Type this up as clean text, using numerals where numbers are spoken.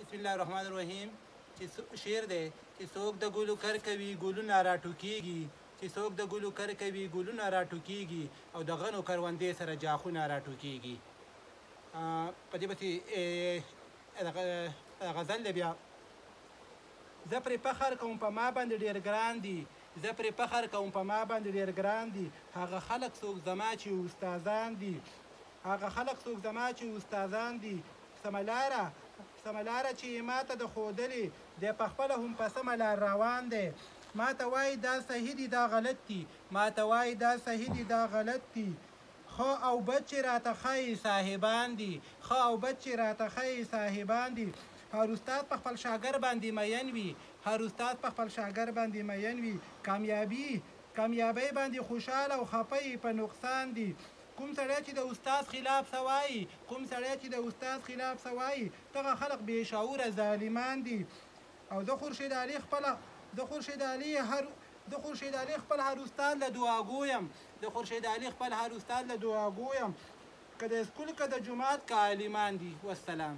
بسم الله الرحمن الرحیم چې شعر دی چې څوک د ګلو کر کوي ګلونه راټوکېږي چې څوک د ګلو کر کوي ګلونه راټوکېږي او د غنو کروندې سره جاخونه راټوکېږي. په دې پسې غزل دی بیا: زه پرې فخر کوم په ما باندې ډېر ګران دي، زه پرې فخر کوم په ما باندې ډېر ګران دي، هغه خلک څوک زما چې استادان دي، هغه خلک څوک زما چې استادان دي. سمه لاره چې یې ماته د ښودلې دی پخپله هم په سمه لار روان دی. ماته وایي دا صحیح دي دا غلط دي، ماته وایي دا صحیح دي دا غلط دي. ښه او بد چې راته ښایي صاحبان دي، ښه او بد چې راته ښایي صاحبان دي. هر استاد په خپل شاګرد باندې مین وي، هر استاد په خپل شاګرد باندې مین وي. کامیابۍ باندې خوشحاله او خفه په نقصان دي. کوم سړی چې د استاد خلاف سوایي، کوم سړی چې د استاد خلاف سوایي، دغه خلق بې شعوره ظالمان دي. او د خورشید علي خپل هر استاد له دعا ګویم، د خورشید علي خپل هر استاد له دعا ګویم، که د اسکول که د جومات که عالمان دي. والسلام.